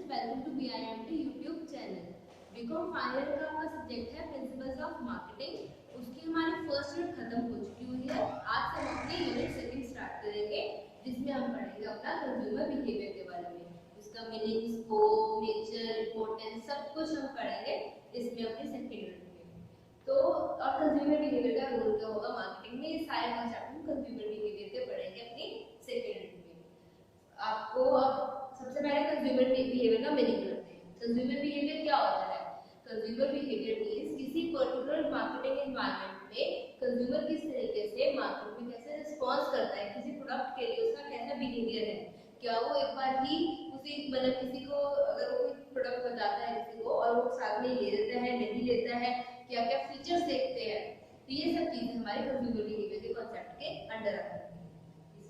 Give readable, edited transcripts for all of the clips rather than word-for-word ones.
Welcome to BIMT YouTube channel. BCom final year का आपका subject है प्रिंसिपल्स ऑफ मार्केटिंग। उसकी हमारी फर्स्ट यूनिट खत्म हो चुकी हुई है। आज से हम अपनी यूनिट सेकंड स्टार्ट करेंगे, जिसमें हम पढ़ेंगे अपना कंज्यूमर बिहेवियर के बारे में। उसका मीनिंग, स्कोप, नेचर, इंपॉर्टेंस सब कुछ हम पढ़ेंगे इसमें अपनी सेकंड यूनिट में। तो और कंज्यूमर बिहेवियर का रोल क्या होगा मार्केटिंग में, ये सारे कॉन्सेप्ट हम कंज्यूमर बिहेवियर के पढ़ेंगे अपनी सेकंड यूनिट में। आपको अब सबसे पहले कंज्यूमर बिहेवियर का मीनिंग करते हैं। कंज्यूमर बिहेवियर क्या होता है? कंज्यूमर बिहेवियर मींस किसी पर्टिकुलर मार्केटिंग एनवायरनमेंट में कंज्यूमर किस तरीके से मार्केट में कैसे रिस्पॉन्स करता है, किसी प्रोडक्ट के लिए उसका कैसा बिहेवियर है। क्या वो एक बार ही उसी मतलब किसी को अगर वो कोई प्रोडक्ट बताता है किसी को और वो साथ में ले लेता है, नहीं लेता है, क्या क्या फीचर्स देखते हैं, तो ये सब चीजें हमारे कंज्यूमर बिहेवियर के कॉन्सेप्ट के अंडर आती है।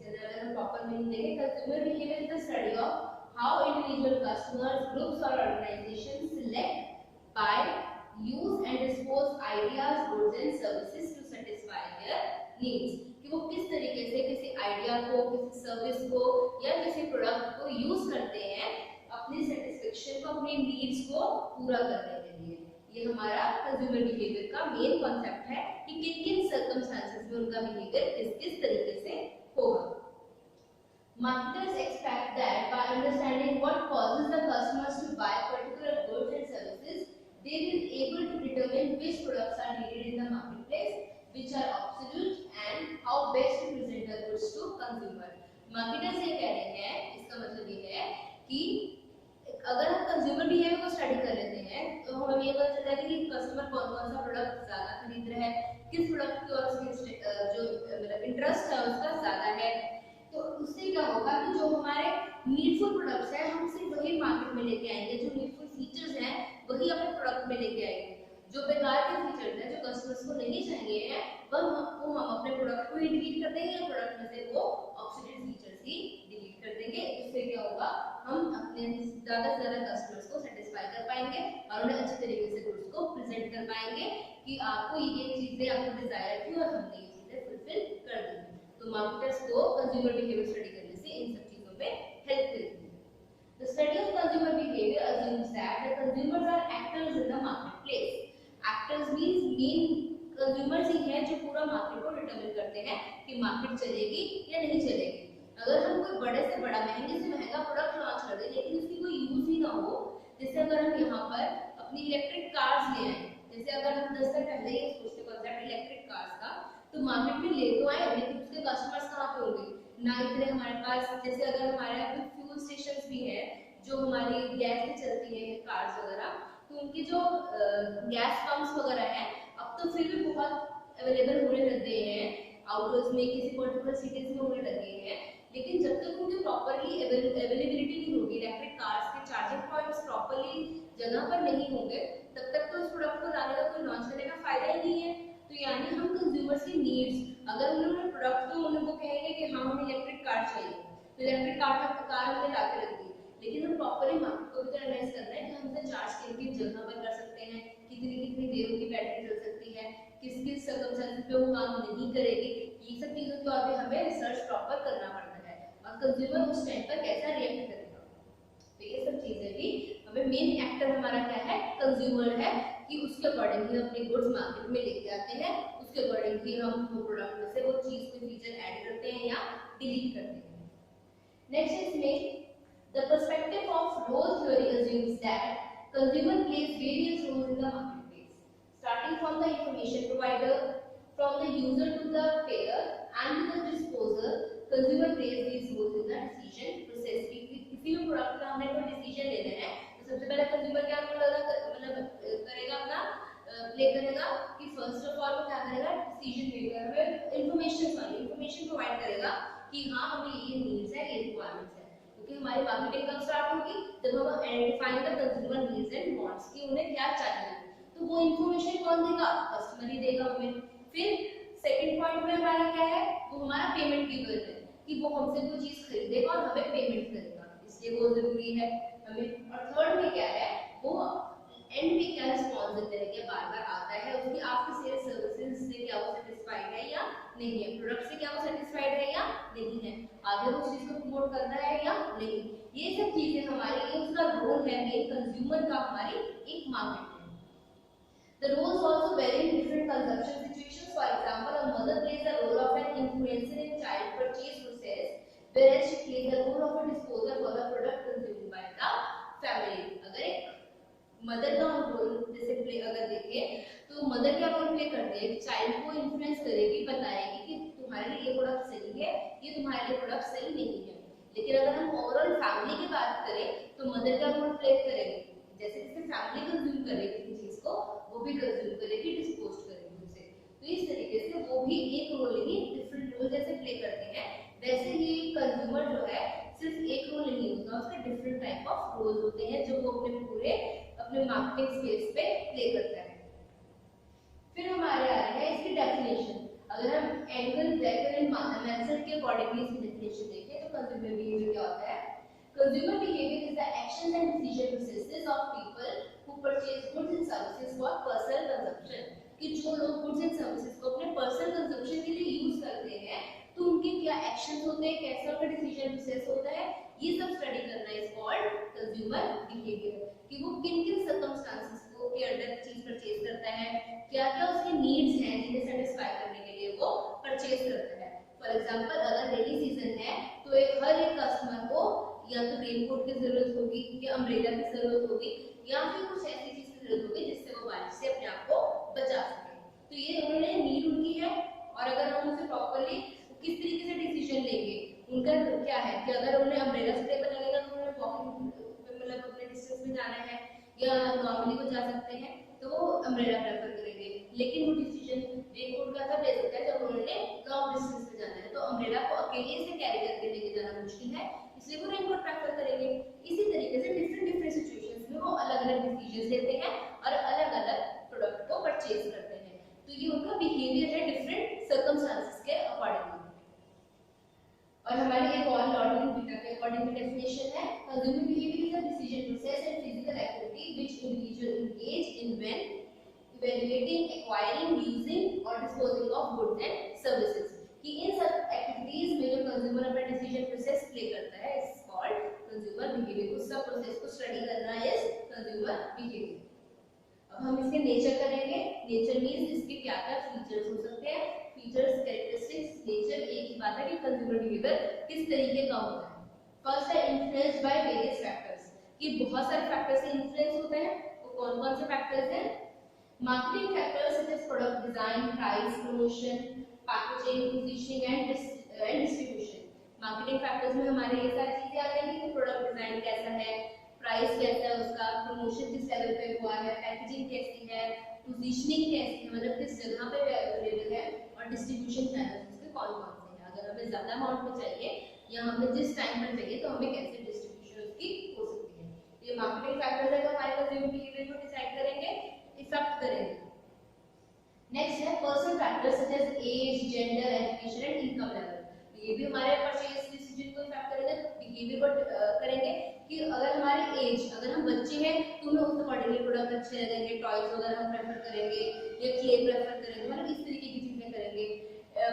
अगर हम प्रॉपर मीनिंग देखें, consumer behaviour is the study of how individual customers, groups or organizations select, buy, use and dispose ideas, goods and services to satisfy their needs। कि वो किस तरीके से किसी आइडिया को, किसी सर्विस को या किसी प्रोडक्ट को यूज करते हैं अपनी सेटिस्फेक्शन को, अपनी नीड्स को पूरा करने के लिए। ये हमारा कंज्यूमर बिहेवियर का मेन कॉन्सेप्ट है कि किन किन सर्कमस्टेंसेस में उनका बिहेवियर किस किस तरीके से होगा। Marketers expect that by understanding what causes the customers to buy particular goods and services, they will be able to determine which products are needed in the marketplace, which are obsolete, and how best to present the goods to consumer। Marketers ये कह रहे हैं, इसका मतलब ये है कि अगर हम कंज्यूमर बिहेवियर को स्टडी कर लेते हैं तो हमें ये पता चलता है कि कस्टमर कौन कौन सा प्रोडक्ट ज्यादा खरीद रहा है, किस प्रोडक्ट की और उसकी जो मतलब इंटरेस्ट है उसका ज्यादा है। तो उससे क्या होगा कि जो हमारे नीडफुल प्रोडक्ट्स हैं हम सिर्फ वही मार्केट में लेके आएंगे, जो नीडफुल फीचर्स हैं वही अपने प्रोडक्ट में लेके आएंगे। जो बेकार के फीचर्स हैं जो कस्टमर्स को नहीं चाहिए हैं वो हम अपने प्रोडक्ट को ही डिलीट कर देंगे, या प्रोडक्ट में से वो ऑब्सोलेट फीचर्स ही डिलीट कर देंगे। इससे क्या होगा, हम अपने ज्यादा से ज्यादा कस्टमर्स को सेटिस्फाई कर पाएंगे और उन्हें अच्छे तरीके से गुड्स को प्रेजेंट कर पाएंगे कि आपको ये चीजें आपको डिजायर थी और हमने ये चीजें फुलफिल कर दी। तो मार्केटर्स को कंज्यूमर बिहेवियर स्टडी करने से इन सब चीजों पे हेल्प करती है। The study of consumer behavior assumes that the consumers are actors in the marketplace। Actors means main consumers ही हैं जो पूरा मार्केट को डिटरमिन करते हैं कि मार्केट चलेगी या नहीं चलेगी। अगर हम कोई बड़े से बड़ा महंगे से महंगा प्रोडक्ट लॉन्च कर दें लेकिन उसकी कोई यूज ही ना हो, जैसे अगर हम यहाँ पर अपनी इलेक्ट्रिक कार्स ले आए, जैसे अगर हम 10 साल पहले ये सोचते कॉन्सेप्ट इलेक्ट्रिक कार्स का, तो मार्केट में ले तो आए लेकिन उसके कस्टमर्स कहाँ पे होंगे ना, इतने हमारे पास। जैसे अगर हमारे यहाँ पे फ्यूल स्टेशंस भी है जो हमारी गैस पे चलती है कार्स वगैरह, तो उनकी जो गैस पंप्स वगैरह है अब तो फिर भी बहुत अवेलेबल होने लग गए हैं, आउटडोर्स में किसी पर्टिकुलर सिटीज में होने लग गए हैं। लेकिन जब तक उनकी प्रॉपरली अवेलेबिलिटी नहीं होगी, इलेक्ट्रिक कार्स के चार्जिंग पॉइंट्स प्रॉपरली जगह पर नहीं होंगे, तब तक तो इस प्रोडक्ट को लाने का कोई लॉन्च करने का फायदा ही नहीं है। तो यानी हम कंज्यूमर्स की नीड्स, अगर उन्होंने प्रोडक्ट तो उनको कहेंगे कि हाँ हमें इलेक्ट्रिक कार चाहिए, तो इलेक्ट्रिक कार हमने ला के रख दी, लेकिन हम प्रॉपरली मार्केट को भी तो एनालाइज करना है कि हम इसे चार्ज कितनी जगह पर कर सकते हैं, कितनी कितनी देर उनकी बैटरी चल सकती है, किस किस सर्कमस्टेंसेस पे वो काम नहीं करेगी। ये सब चीजों के और भी हमें रिसर्च प्रॉपर करना पड़ता है और कंज्यूमर उस टाइम पर कैसा रिएक्ट करेगा। तो ये सब चीजें भी हमें, मेन एक्टर हमारा क्या है, कंज्यूमर है, कि उसके अकॉर्डिंग ही अपने गुड्स मार्केट में लेके आते हैं, उसके अकॉर्डिंग ही हम वो प्रोडक्ट में से वो चीज कोई फीचर ऐड करते हैं या डिलीट करते हैं। नेक्स्ट इसमें the perspective of role theory assumes that consumer plays various roles in the marketplace, starting from the information provider, from the user to the payer and to the disposer। consumer plays these roles in the decision process। किसी भी product का हमने कोई decision लेना है तो सबसे पहले कंज्यूमर क्या मतलब करेगा, अपना प्ले करेगा कि फर्स्ट ऑफ ऑल वो क्या करेगा, डिसीजन मेकर में इंफॉर्मेशन प्रोवाइड करेगा कि हाँ हमें ये नीड्स है, ये रिक्वायरमेंट्स है। क्योंकि हमारी मार्केटिंग कब स्टार्ट होगी, जब हम identifying the consumer needs and wants कि उन्हें क्या चाहिए, तो वो इंफॉर्मेशन कौन देगा, कस्टमर ही देगा हमें। फिर सेकंड पॉइंट में हमारा क्या है, वो हमारा पेमेंट की वजह है कि वो हमसे कोई चीज खरीदेगा और हमें पेमेंट करेगा, इसलिए वो जरूरी है हमें। और थर्ड में क्या है, वो एंड में क्या रिस्पॉन्स देते हैं, बार बार आता है उसकी आफ्टर सेल सर्विसेज से क्या वो सेटिस्फाइड है या नहीं है, प्रोडक्ट से क्या वो सेटिस्फाइड है या नहीं है, आगे वो उस चीज को प्रमोट करता है या नहीं। ये सब चीजें हमारे लिए उसका रोल है मेन कंज्यूमर का हमारी एक मार्केट में। The roles also vary in different consumption situations. For example, a mother plays the role of an influencer in child purchase process, whereas she plays the role of a disposer for the product consumed by the family. अगर एक mother का role जैसे play अगर देखें तो mother क्या role play करती है, चाइल्ड को इन्फ्लुएंस करेगी, बताएगी कि तुम्हारे लिए ये प्रोडक्ट सही है, ये तुम्हारे लिए प्रोडक्ट सही नहीं है। लेकिन अगर हम ओवरऑल फैमिली की बात करें तो मदर का रोल प्ले करेगी, जैसे जैसे फैमिली कंज्यूम करेगी किसी चीज को वो भी कंज्यूम करेगी, डिस्पोज करेगी उसे। तो इस तरीके से वो भी एक रोल ही डिफरेंट रोल जैसे प्ले करते हैं, वैसे ही कंज्यूमर जो है सिर्फ एक रोल नहीं होता, उसके डिफरेंट टाइप ऑफ रोल होते हैं जो वो अपने पूरे अपने मार्केटिंग स्पेस पे प्ले करता है। फिर हमारे आ रहे हैं इसकी डेफिनेशन। अगर हम एंगल ब्रेकर एंड मैनसेट के अकॉर्डिंगली इसकी डेफिनेशन देखें तो कंज्यूमर बिहेवियर क्या होता है? Consumer behavior is the actions and decision processes of people who purchase goods and services for personal consumption. कि जो लोग goods and services को अपने personal consumption के लिए यूज करते हैं तो उनके क्या एक्शंस होते हैं, कैसा उनका डिसीजन प्रोसेस होता है, ये सब स्टडी करना इज कॉल्ड कंज्यूमर बिहेवियर। कि वो किन किन सर्कमस्टांसेस को के अंडर चीज परचेज करता है, क्या क्या उसके नीड्स हैं जिन्हें सेटिस्फाई करने के लिए वो परचेज करता है। फॉर एग्जांपल अगर रेनी सीजन है तो हर एक कस्टमर को या तो रेनकोट की जरूरत होगी या अम्ब्रेला की जरूरत होगी या फिर कुछ ऐसी चीज की जरूरत होगी जिससे वो बारिश से अपने आप को बचा सके। तो ये उन्होंने नीड उनकी है, और अगर हम उसे प्रॉपर्ली किस तरीके से डिसीजन लेंगे, उनका क्या है कि अगर उन्हें अम्ब्रेला से पेपर लगेगा तो उन्हें वॉकिंग मतलब अपने डिस्टेंस में जाना है या नॉर्मली वो जा सकते हैं तो वो अम्ब्रेला प्रेफर करेंगे। लेकिन वो डिसीजन रेनकोट का तब ले सकता है जब उन्होंने लॉन्ग डिस्टेंस पे जाना है, तो अम्ब्रेला को अकेले से कैरी करके लेके जाना मुश्किल है, इसलिए वो रेनकोट प्रेफर करेंगे। इसी तरीके से डिफरेंट सिचुएशंस में वो अलग अलग डिसीजन लेते हैं और अलग अलग प्रोडक्ट को परचेज करते हैं। तो ये उनका बिहेवियर है डिफरेंट सर्कमस्टांसेस के अकॉर्डिंगली। और हमारी एक और लॉर्डिंग बीटा के अकॉर्डिंग डेफिनेशन है, consumer behaviour is a decision process and physical activity which individual engage in when evaluating, acquiring, using or disposing of goods and services। कि इन सब एक्टिविटीज में जो कंज्यूमर अपना डिसीजन प्रोसेस प्ले करता है is called consumer behaviour. उस सब process को स्टडी करना इज कंज्यूमर बिहेवियर। अब हम इसके नेचर करेंगे। नेचर मींस इसके क्या क्या फीचर्स हो सकते हैं। फीचर्स, कैरेक्टरिस्टिक्स, नेचर एक ही बात है कि कंज्यूमर बिहेवियर किस तरीके का होता है। फर्स्ट है इन्फ्लुएंस्ड बाय वेरियस फैक्टर्स, कि बहुत सारे फैक्टर्स से इन्फ्लुएंस होता है। वो कौन कौन से फैक्टर्स हैं? Marketing factors such as product design, price, promotion, packaging, positioning and distribution। Marketing factors में हमारे ये सारी चीजें आ जाएंगी कि प्रोडक्ट डिजाइन कैसा है, प्राइस कैसा है उसका, प्रमोशन किस लेवल पे हुआ है, पैकेजिंग कैसी है, पोजीशनिंग कैसी है मतलब किस जगह पे अवेलेबल है, और डिस्ट्रीब्यूशन चैनल्स उसके कौन कौन से हैं। अगर हमें ज्यादा अमाउंट में चाहिए या हमें जिस टाइम पर चाहिए तो हमें कैसे डिस्ट्रीब्यूशन उसकी हो सकती है। ये मार्केटिंग फैक्टर्स है जो हमारे कंज्यूमर बिहेवियर को डिसाइड करेंगे, इफेक्ट करेंगे। नेक्स्ट है personal factors such as age, gender, education and income level. ये भी हमारे परचेज डिसीजन को इफेक्ट करेंगे, बिहेवियर को करेंगे। कि अगर हमारी एज, अगर हम बच्चे हैं तो हमें उस अकॉर्डिंगली प्रोडक्ट अच्छे लगेंगे, टॉयज वगैरह हम प्रेफर करेंगे या क्ले प्रेफर करेंगे, मतलब इस तरीके की चीजें करेंगे।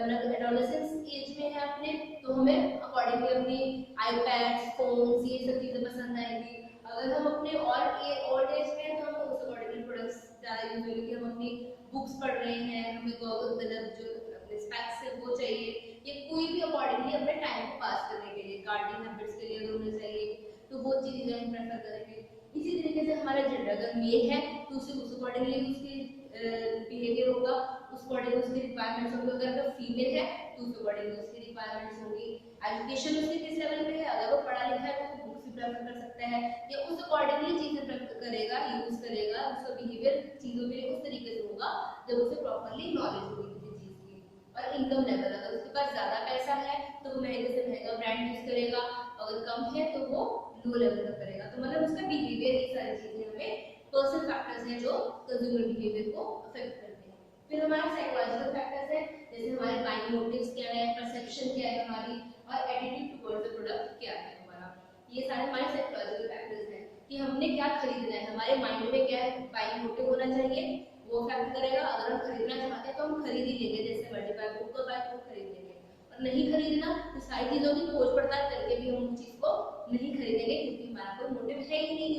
मतलब एडोलेसेंस एज में है अपने तो हमें अकॉर्डिंगली अपनी आईपैड्स, फोन्स ये सब चीजें पसंद आएंगी। अगर हम अपने ओल्ड एज में हैं तो हमें उस अकॉर्डिंगली प्रोडक्ट्स ज्यादा यूज होंगे। कि हम अपनी बुक्स पढ़ रहे हैं, हमें गॉगल मतलब जो अपने स्पेक्स है वो चाहिए, या कोई भी अकॉर्डिंगली अपने टाइम को पास करने के लिए, गार्डनिंग हैबिट्स के लिए अगर उन्हें चाहिए तो वो चीजें हम प्रेफर करेंगे। इसी तरीके से हमारा जेंडर अगर मेल है तो उसे उस अकॉर्डिंगली उसकी बिहेवियर होगा, उस अकॉर्डिंग उसकी रिक्वायरमेंट्स होंगी। अगर फीमेल है तो उस अकॉर्डिंग उसकी रिक्वायरमेंट्स होंगी। एजुकेशन उसकी किस लेवल पे है, अगर वो पढ़ा लिखा है तो बुक्स भी प्रेफर कर सकता है या उस अकॉर्डिंगली चीजें प्रेफर करेगा, यूज करेगा। उसका बिहेवियर चीजों के लिए उस तरीके से होगा जब उसे प्रॉपर्ली नॉलेज होगी किसी चीज की। और इनकम लेवल, अगर उसके पास ज्यादा पैसा है तो वो महंगे से महंगा ब्रांड यूज करेगा, अगर कम है तो वो लो लेवल का करेगा। तो मतलब उसका बिहेवियर, ये सारी चीजें हमें पर्सनल फैक्टर्स हैं जो कंज्यूमर बिहेवियर को अफेक्ट करते हैं। फिर हमारे साइकोलॉजिकल फैक्टर्स हैं, जैसे हमारे बाइंग मोटिव्स क्या है, परसेप्शन क्या है हमारी, और एटीट्यूड टुवर्ड्स द प्रोडक्ट क्या है हमारा। ये सारे हमारे साइकोलॉजिकल फैक्टर्स हैं कि हमने क्या खरीदना है, हमारे माइंड में क्या बाइंग मोटिव होना चाहिए वो अफेक्ट करेगा। अगर हम खरीदना चाहते हैं तो हम खरीद ही लेंगे, जैसे मल्टीप्लाई बुक का बाय बुक खरीद लेंगे। और नहीं खरीदना तो सारी चीजों की खोज पड़ताल करके भी हम उस चीज को नहीं खरीदेंगे, क्योंकि हमारा कोई मोटिव है ही नहीं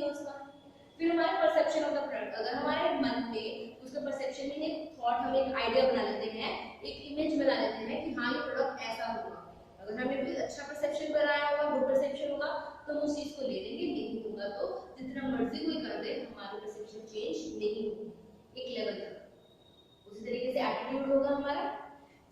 फिर हमारे परसेप्शन ऑफ द प्रोडक्ट, अगर हमारे मन में उसका परसेप्शन में एक थॉट, हम एक आइडिया बना लेते हैं, एक इमेज बना लेते हैं कि हाँ ये प्रोडक्ट ऐसा होगा, अगर हमने कोई अच्छा परसेप्शन बनाया होगा, गुड परसेप्शन होगा, तो हम उस चीज को ले लेंगे। नहीं होगा तो जितना मर्जी कोई कर दे, हमारा परसेप्शन चेंज नहीं होगा एक लेवल तक। उसी तरीके से एटीट्यूड होगा हमारा।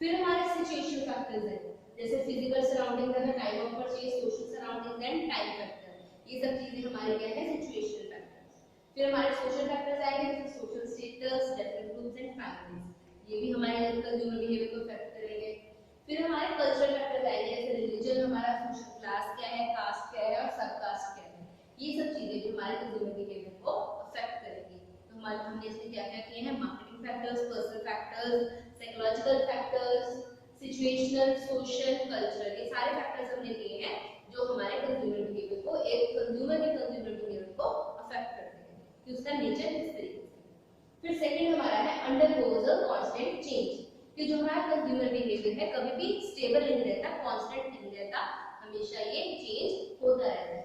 फिर हमारे सिचुएशन फैक्टर्स है, जैसे फिजिकल सराउंडिंग है, time of purchase, social surroundings and time factor, ये सब चीजें हमारे क्या है, सिचुएशनल फैक्टर्स। फिर हमारे सोशल फैक्टर्स आएंगे, जैसे social status, different groups and families, ये भी हमारे कंज्यूमर बिहेवियर को अफेक्ट करेंगे। फिर हमारे कल्चरल फैक्टर्स आएंगे, जैसे रिलीजन, हमारा सोशल क्लास क्या है, कास्ट क्या है और सब कास्ट क्या है, ये सब चीजें भी हमारे कंज्यूमर बिहेवियर को अफेक्ट करेंगी। तो हमारे हमने इसमें क्या क्या किए हैं, marketing factors, personal factors, psychological factors, situational, social, cultural, ये सारे फैक्टर्स हमने लिए हैं जो हमारे कंज्यूमर बिहेवियर को, एक कंज्यूमर के कंज्यूमर बिहेवियर को अफेक्ट करते हैं कि उसका नेचर किस तरीके से। फिर सेकंड हमारा है अंडरगोज अ कांस्टेंट चेंज, कि जो हमारा कंज्यूमर बिहेवियर है कभी भी स्टेबल नहीं रहता, कांस्टेंट नहीं रहता, हमेशा ये चेंज होता रहता है।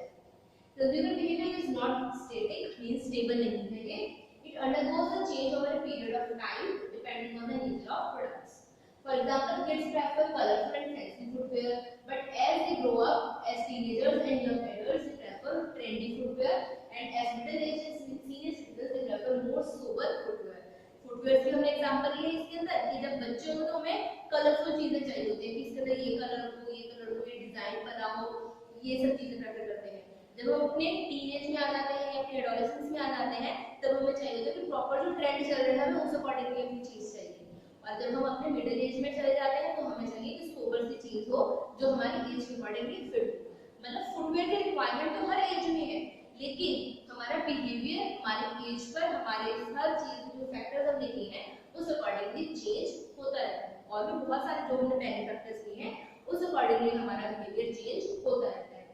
Consumer behaviour is not static, means stable नहीं है ये, it undergoes a change over a period of time depending on the nature of products. For example, kids prefer colorful and fancy footwear, but as they grow up, as teenagers and young adults, they prefer trendy footwear, and as middle aged and senior citizens, they prefer more sober footwear. Footwear की हमने example लिया इसके अंदर कि जब बच्चे हो तो हमें कलरफुल चीजें चाहिए होती है कि इसके अंदर ये कलर हो, ये कलर हो, ये डिजाइन बना हो, ये सब चीजें प्रेफर करते हैं। जब हम अपने टीनेज में आ जाते हैं या अपने एडोलेसेंस में आ जाते हैं, तब हमें चाहिए होता है कि प्रॉपर जो ट्रेंड चल रहा है हमें उस अकॉर्डिंगली अपनी चीज चाहिए। और जब हम अपने मिडिल एज में चले जाते हैं तो हमें चाहिए कि सोबर सी चीज हो जो हमारी एज के अकॉर्डिंगली फिट हो। मतलब फुटवेयर की रिक्वायरमेंट तो हर एज में है, लेकिन हमारा बिहेवियर हमारे एज पर, हमारे हर चीज जो फैक्टर्स हम देखे हैं उस अकॉर्डिंगली चेंज होता रहता है। और भी बहुत सारे जो हमने पहले फैक्टर्स लिए हैं उस अकॉर्डिंगली हमारा बिहेवियर चेंज होता रहता है।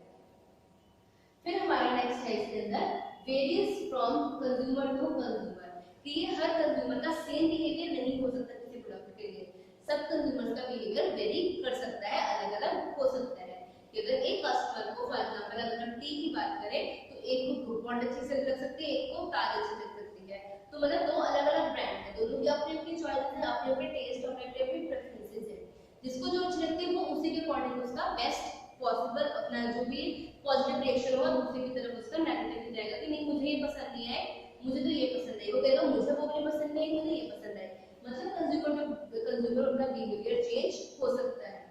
फिर हमारा नेक्स्ट है इसके अंदर various from consumer to consumer, कि ये हर कंज्यूमर का सेम बिहेवियर नहीं हो सकता किसी प्रोडक्ट के लिए, सब कंज्यूमर्स का बिहेवियर वेरी कर सकता है, अलग अलग हो सकता है। कि अगर एक कस्टमर को फॉर एग्जांपल अगर हम टी की बात करें तो एक को ग्रुप बॉन्ड अच्छे से लग सकती है, एक को ताज अच्छे से लग सकती है, तो मतलब दो अलग अलग ब्रांड है, दोनों की अपनी अपनी चॉइसेस है, अपने अपने टेस्ट और अपने अपने प्रेफरेंसेस है, जिसको जो अच्छी लगती है वो उसी के अकॉर्डिंग उसका बेस्ट पॉसिबल अपना जो भी पॉजिटिव रिएक्शन होगा दूसरे की तरफ उसका नेगेटिव जाएगा कि नहीं मुझे ये पसंद नहीं है, मुझे तो ये पसंद है, वो कहेगा मुझे वो भी पसंद नहीं, मुझे ये पसंद है। मतलब कंज्यूमर उनका बिहेवियर चेंज हो सकता है।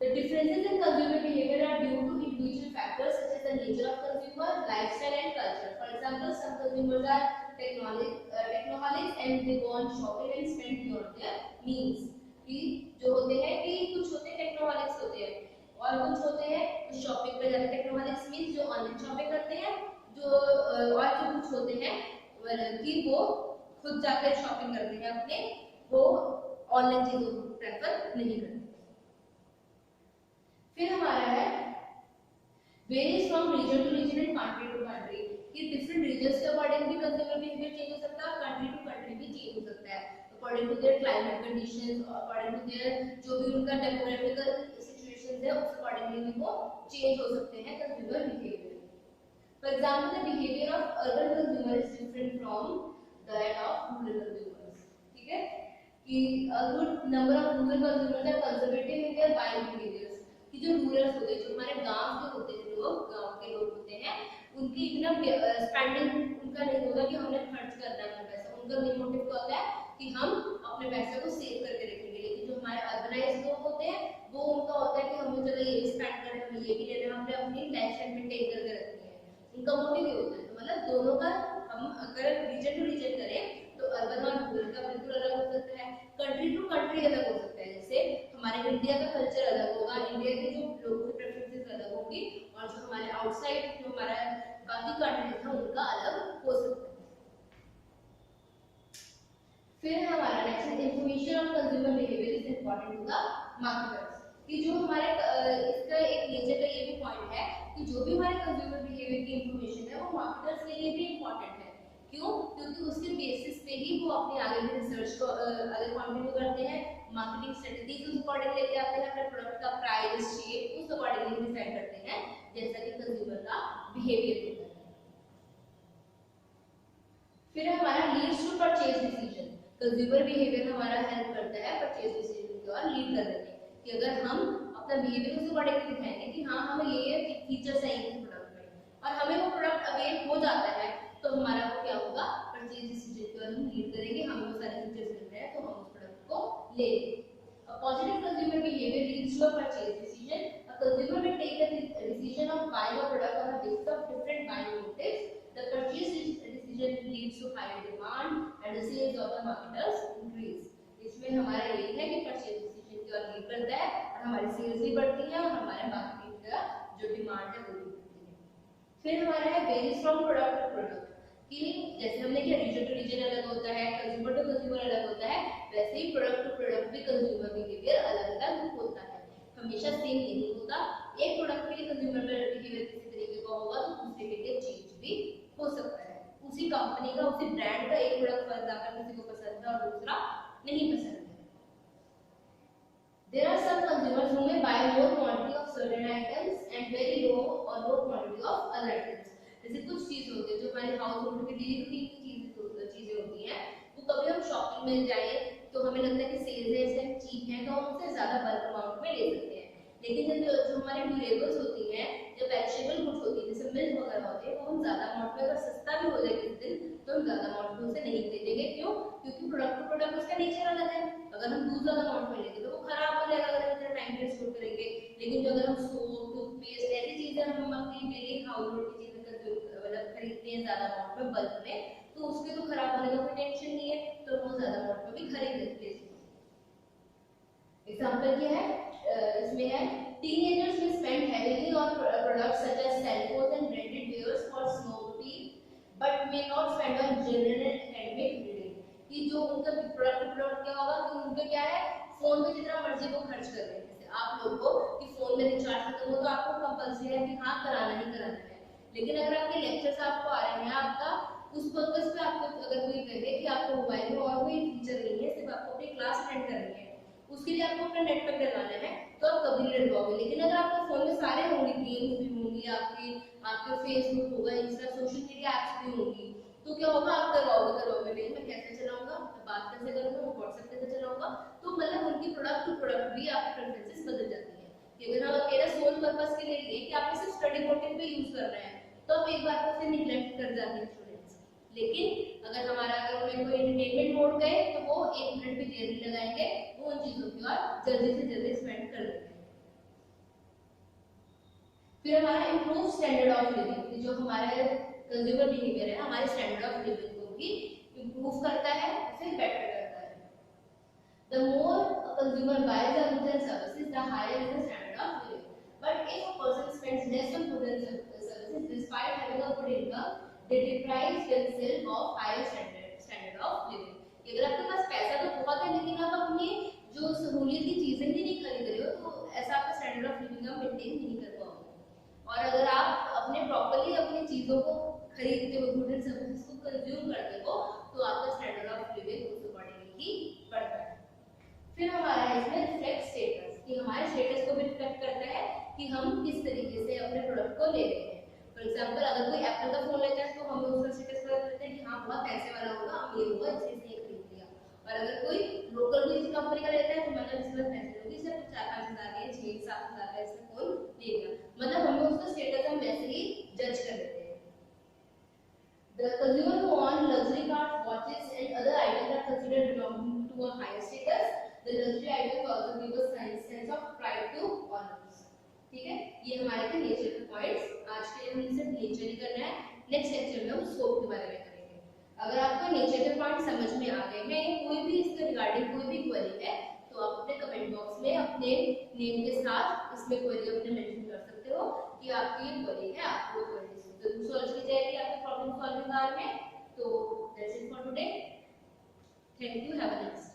The differences in consumer behavior are due to individual factors such as the nature of consumer, lifestyle and culture. For example, some consumers are technoholics and they go on shopping and spend beyond their means. कि जो होते हैं कि कुछ होते हैं टेक्नोहॉलिक्स होते हैं और कुछ होते हैं जो शॉपिंग पे जाते हैं, टेक्नोहॉलिक्स मींस जो ऑनलाइन शॉपिंग करते हैं, जो और जो कुछ होते हैं कि वो खुद जाकर शॉपिंग करते हैं अपने, वो ऑनलाइन चीजों को प्रेफर नहीं करते। फिर हमारा है various from region to region and country to country, कि डिफरेंट रीजन्स के अकॉर्डिंग भी कंज्यूमर बिहेवियर चेंज हो सकता है और कंट्री टू कंट्री भी चेंज हो सकता है, according to their climate conditions, according to their जो भी उनका डेमोग्राफिकल सिचुएशंस है उस अकॉर्डिंगली भी वो चेंज हो सकते हैं consumer behaviour. For example the behaviour of urban consumer is different from that of rural consumers, ठीक है, कि a good number of rural consumers are conservative in their buying behaviors, कि जो रूरल होते हैं, जो हमारे गांव के होते हैं लोग, गांव के लोग होते हैं, उनकी इतना स्पेंडिंग उनका नहीं होता कि हमने खर्च करना है अपना पैसा, उनका मेन मोटिव क्या होता है कि हम अपने पैसे को सेव करके रखेंगे। लेकिन जो हमारे अर्बनाइज्ड लोग होते हैं वो उनका होता है कि हमें चलो ये भी स्पेंड करना है, हमें ये भी लेना है, हमने अपनी लाइफस्टाइल मेंटेन करके रखनी है, उनका मोटिव ये होता है। तो मतलब दोनों का हम अगर रीजन टू रीजन करें तो अर्बन और रूरल का बिल्कुल अलग हो सकता है, कंट्री टू कंट्री अलग हो सकता है। जैसे हमारे इंडिया का कल्चर अलग होगा, इंडिया के जो लोगों की प्रेफरेंसेस अलग होंगी, और जो हमारे आउटसाइड जो हमारा बाकी कंट्रीज है उनका अलग हो सकता है। फिर हमारा नेक्स्ट है information of consumer behaviour is important to the marketers, कि जो हमारे इसका एक नेचर का ये भी पॉइंट है कि जो भी हमारे कंज्यूमर बिहेवियर की इंफॉर्मेशन है वो मार्केटर्स के लिए भी इंपॉर्टेंट है। क्यों? क्योंकि उसके बेसिस पे ही वो अपने आगे की रिसर्च को आगे कंटिन्यू करते हैं, मार्केटिंग स्ट्रेटजीज उस अकॉर्डिंग लेके आते हैं, अपने प्रोडक्ट का प्राइस शेप उस अकॉर्डिंगली डिसाइड करते हैं जैसा कि कंज्यूमर का बिहेवियर होता है। फिर हमारा leads to purchase decision. Consumer behaviour हमारा हेल्प करता है परचेज डिसीजन की ओर लीड करने में, कि अगर हम अपना बिहेवियर उस अकॉर्डिंगली दिखाएंगे कि हाँ हमें ये फीचर्स चाहिए इस प्रोडक्ट में और हमें वो प्रोडक्ट अवेल हो जाता है, तो हमारा वो क्या होगा, परचेज डिसीजन की ओर हम लीड करेंगे, हमें वो सारे फीचर्स मिल रहे हैं तो हम उस प्रोडक्ट को ले लेंगे। A positive consumer behavior leads to a purchase decision. A consumer will take a decision of buying a product on a basis of different buying motives. The purchase decision leads to higher demand and the sales of the marketers increase. इसमें हमारा यही है कि purchase decision की ओर lead करता है और हमारी सेल्स भी बढ़ती है और हमारे मार्केटिंग का जो डिमांड है वो भी बढ़ती है। फिर हमारा है varies from product to product, कि जैसे हमने किया रीजन टू रीजन अलग होता है, कंज्यूमर टू कंज्यूमर अलग होता है, वैसे ही प्रोडक्ट टू प्रोडक्ट भी कंज्यूमर बिहेवियर अलग अलग होता है, हमेशा सेम नहीं होता। एक प्रोडक्ट के लिए कंज्यूमर बिहेवियर किसी तरीके का होगा तो दूसरे के लिए चेंज भी हो सकता है। उसी कंपनी का उसी ब्रांड का एक प्रोडक्ट फॉर एग्जांपल किसी को पसंद है और दूसरा नहीं पसंद है। There are some consumers who may buy more quantity of certain items and very low or low quantity of other items. जैसे कुछ चीज होती है जो हमारे हाउस होल्ड की डेली रूटीन की चीजें होती हैं, तो कभी हम शॉपिंग में जाए तो हमें लगता है कि सेल्स है इसलिए चीप है तो हम उससे ज्यादा बल्क अमाउंट में ले सकते हैं, लेकिन जब जो हमारी ड्यूरेबल्स होती हैं, जो पेरिशेबल गुड्स होती है जैसे मिल्क वगैरह होती है, वो हम ज्यादा अमाउंट में अगर सस्ता भी हो जाए किसी दिन तो हम ज्यादा अमाउंट में उसे नहीं खरीदेंगे। क्यों? क्योंकि प्रोडक्ट टू प्रोडक्ट उसका नेचर अलग है। अगर हम दूध ज्यादा अमाउंट में लेंगे तो वो खराब हो जाएगा अगर इतना टाइम पे स्टोर करेंगे, लेकिन जो अगर हम सोप टूथपेस्ट ऐसी चीजें हम अपनी डेली हाउस होल्ड की चीजें मतलब खरीदते हैं ज्यादा अमाउंट में बल्क में, तो उसके तो खराब होने का कोई टेंशन नहीं है, तो हम ज्यादा अमाउंट में भी खरीद लेते हैं। एग्जांपल क्या है, इसमें है teenagers will spend heavily on products such as cell phones and branded wares for snowmobile but may not spend on general handmade reading, कि जो उनका प्रोडक्ट क्या होगा कि उनका क्या है, फोन पे जितना मर्जी वो खर्च कर रहे हैं। जैसे आप लोगों को कि फोन में रिचार्ज खत्म हो तो आपको कंपल्सरी है कि हाँ कराना ही कराना है, लेकिन अगर आपके लेक्चर्स आपको आ रहे हैं, आपका उस पर्पस पे आपको अगर कोई कहे कि आपको मोबाइल में और कोई फीचर नहीं है, सिर्फ आपको अपनी क्लास अटेंड करनी है, उसके लिए आपको अपना नेट पैक डलवाना है, तो आप कभी नहीं डलवाओगे। लेकिन अगर आपके फोन में सारे होंगे, गेम्स भी होंगी, आपके फेसबुक होगा, इंस्टा, सोशल मीडिया एप्स भी होंगी, तो क्या होगा, आप करवाओगे नहीं, मैं कैसे चलाऊंगा, बात कैसे करूंगा, व्हाट्सएप कैसे चलाऊंगा, तो मतलब उनकी प्रोडक्ट टू प्रोडक्ट भी आपकी प्रेफरेंसेस बदल जाती है। कि अगर हम अकेला सोल पर्पस के लिए लिए कि आपने सिर्फ स्टडी मोटिव पे यूज करना है, तो आप एक बार को उसे निग्लेक्ट कर जाते हैं स्टूडेंट्स। लेकिन अगर हमारा अगर उन्हें कोई एंटरटेनमेंट मोड गए तो वो 1 मिनट भी देर नहीं लगाएंगे, वो उन चीजों की ओर जल्दी से जल्दी स्पेंड कर देंगे। फिर हमारा इम्प्रूव स्टैंडर्ड ऑफ लिविंग, जो हमारे कंज्यूमर बिहेवियर है, हमारे स्टैंडर्ड ऑफ लिविंग को भी इम्प्रूव करता है, उसे बेटर करता है। The more a consumer buys a goods and services, the higher is the standard of living. But if a person spends less on goods and services despite having a good income, they deprive themselves of higher standard of living. अगर आपके पास पैसा तो बहुत है लेकिन आप अपनी जो सहूलियत की चीजें ही नहीं खरीद रहे हो, तो ऐसा आपका स्टैंडर्ड ऑफ लिविंग आप मेंटेन नहीं कर पाओगे। और अगर आप अपने प्रॉपर्ली अपनी चीजों को खरीदते हो, गुड्स एंड सर्विसेज को कंज्यूम करते हो, तो आपका स्टैंडर्ड ऑफ लिविंग उस अकॉर्डिंगली ही बढ़ता है। फिर हमारा इसमें रिफ्लेक्ट स्टेटस, कि हमारे स्टेटस को भी रिफ्लेक्ट करता है कि हम किस तरीके से अपने प्रोडक्ट को ले रहे हैं। फॉर एग्जांपल अगर कोई एप्पल का फोन लेता है तो हम उसका स्टेटस पता करते हैं कि हाँ बहुत पैसे वाला होगा, अमीर होगा, इसलिए इसने खरीद लिया। और अगर कोई लोकल किसी कंपनी का लेता है तो मतलब इसमें पैसे होगी, सिर्फ 4-5 हजार के 6-7 हजार का इसका फोन ले लिया, मतलब हमें उसका स्टेटस हम वैसे ही जज कर देते हैं। The consumer who own luxury cars, watches and other items are considered belonging to a higher status. The luxury items also give a sense of pride to owners. ठीक है, ये हमारे थे नेचर के पॉइंट्स। आज के लिए हमने सिर्फ नेचर ही करना है, नेक्स्ट लेक्चर में हम स्कोप के बारे में करेंगे। अगर आपको नेचर के पॉइंट समझ में आ गए हैं या कोई भी इसके रिगार्डिंग कोई भी क्वेरी है तो आप अपने कमेंट बॉक्स में अपने नेम के साथ इसमें क्वेरी अपने मेंशन कर सकते हो कि आपकी ये क्वेरी है, आपको क्वेरी जरूर सॉल्व की जाएगी आपके प्रॉब्लम सॉल्विंग आवर में। तो that's it for today, thank you, have a nice